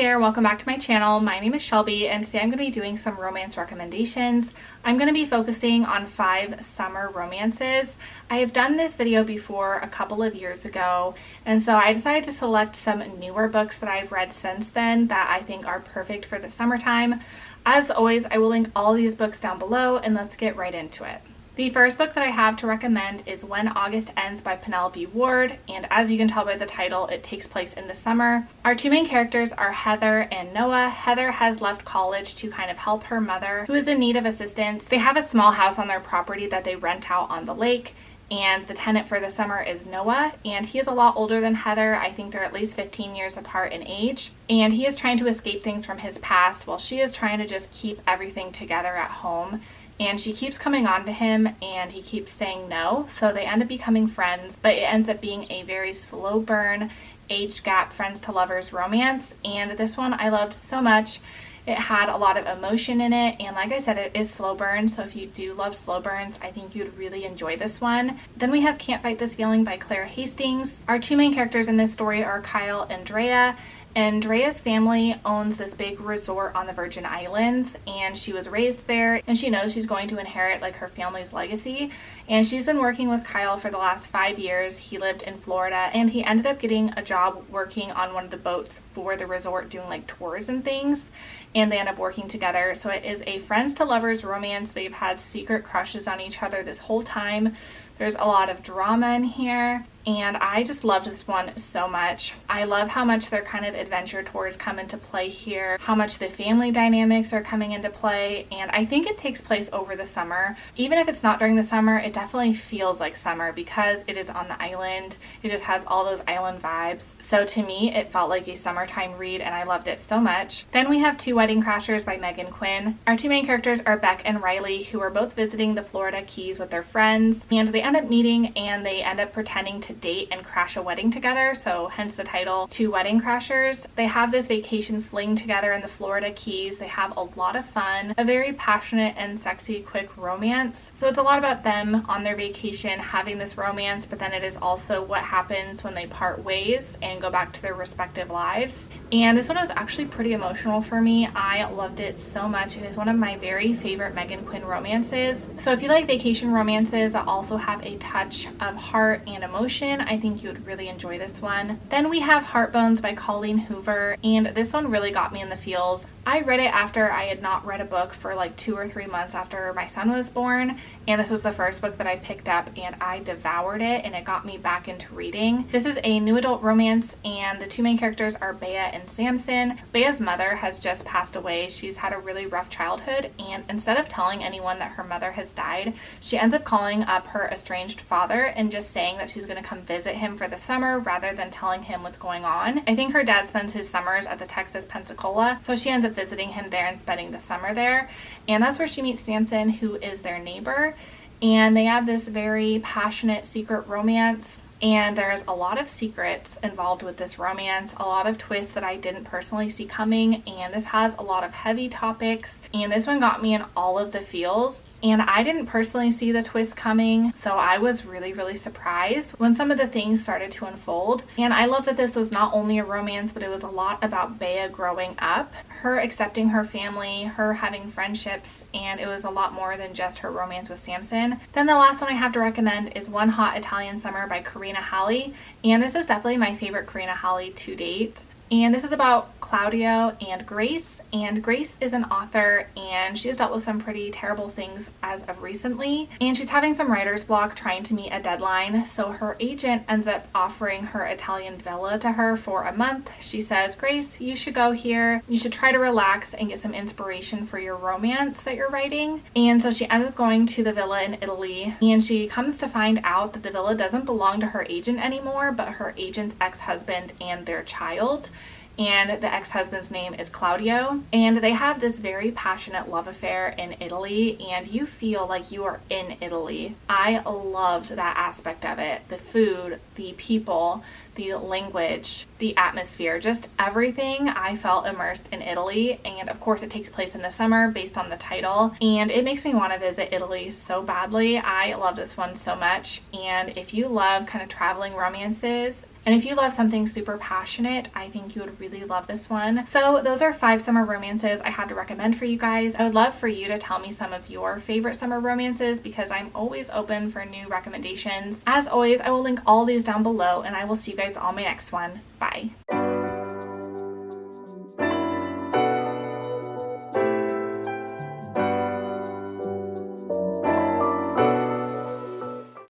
there, welcome back to my channel. My name is Shelby and today I'm going to be doing some romance recommendations. I'm going to be focusing on 5 summer romances. I have done this video before a couple of years ago, and so I decided to select some newer books that I've read since then that I think are perfect for the summertime. As always, I will link all these books down below and let's get right into it. The first book that I have to recommend is When August Ends by Penelope Ward, and as you can tell by the title, it takes place in the summer. Our two main characters are Heather and Noah. Heather has left college to kind of help her mother, who is in need of assistance. They have a small house on their property that they rent out on the lake, and the tenant for the summer is Noah, and he is a lot older than Heather. I think they're at least 15 years apart in age, and he is trying to escape things from his past while she is trying to just keep everything together at home. And she keeps coming on to him and he keeps saying no, so they end up becoming friends, but it ends up being a very slow burn, age gap, friends to lovers romance. And this one I loved so much. It had a lot of emotion in it, and like I said, it is slow burn, so if you do love slow burns, I think you'd really enjoy this one. Then we have Can't Fight This Feeling by Claire Hastings. Our two main characters in this story are Kyle and Drea. And Drea's family owns this big resort on the Virgin Islands, and she was raised there, and she knows she's going to inherit like her family's legacy. And she's been working with Kyle for the last 5 years. He lived in Florida and he ended up getting a job working on one of the boats for the resort, doing like tours and things, and they end up working together. So it is a friends to lovers romance. They've had secret crushes on each other this whole time. There's a lot of drama in here, and I just loved this one so much. I love how much their kind of adventure tours come into play here, how much the family dynamics are coming into play, and I think it takes place over the summer. Even if it's not during the summer, it definitely feels like summer because it is on the island. It just has all those island vibes. So to me, it felt like a summertime read and I loved it so much. Then we have Two Wedding Crashers by Megan Quinn. Our two main characters are Beck and Riley, who are both visiting the Florida Keys with their friends, and they end up meeting and they end up pretending to date and crash a wedding together, so hence the title Two Wedding Crashers. They have this vacation fling together in the Florida Keys. They have a lot of fun, a very passionate and sexy quick romance. So it's a lot about them on their vacation having this romance, but then it is also what happens when they part ways and go back to their respective lives. And this one was actually pretty emotional for me. I loved it so much. It is one of my very favorite Megan Quinn romances. So if you like vacation romances that also have a touch of heart and emotion, I think you would really enjoy this one. Then we have Heartbones by Colleen Hoover, and this one really got me in the feels. I read it after I had not read a book for like 2 or 3 months after my son was born, and this was the first book that I picked up and I devoured it, and it got me back into reading. This is a new adult romance, and the two main characters are Bea and Samson. Bea's mother has just passed away. She's had a really rough childhood, and instead of telling anyone that her mother has died, she ends up calling up her estranged father and just saying that she's going to come visit him for the summer rather than telling him what's going on. I think her dad spends his summers at the Texas Pensacola, so she ends up visiting him there and spending the summer there, and that's where she meets Samson, who is their neighbor, and they have this very passionate secret romance. And there's a lot of secrets involved with this romance, a lot of twists that I didn't personally see coming, and this has a lot of heavy topics, and this one got me in all of the feels. And I didn't personally see the twist coming, so I was really surprised when some of the things started to unfold. And I love that this was not only a romance, but it was a lot about Bea growing up, her accepting her family, her having friendships, and it was a lot more than just her romance with Samson. Then the last one I have to recommend is One Hot Italian Summer by Karina Halley, and this is definitely my favorite Karina Halley to date. And this is about Claudio and Grace, and Grace is an author and she has dealt with some pretty terrible things as of recently, and she's having some writer's block trying to meet a deadline, so her agent ends up offering her Italian villa to her for a month. She says, Grace, you should go here, you should try to relax and get some inspiration for your romance that you're writing. And so she ends up going to the villa in Italy, and she comes to find out that the villa doesn't belong to her agent anymore, but her agent's ex-husband and their child. And the ex-husband's name is Claudio, and they have this very passionate love affair in Italy, and you feel like you are in Italy. I loved that aspect of it. The food, the people, the language, the atmosphere, just everything. I felt immersed in Italy, and of course it takes place in the summer based on the title, and it makes me want to visit Italy so badly. I love this one so much, and if you love kind of traveling romances And if you love something super passionate, I think you would really love this one. So those are 5 summer romances I had to recommend for you guys. I would love for you to tell me some of your favorite summer romances because I'm always open for new recommendations. As always, I will link all these down below, and I will see you guys on my next one. Bye.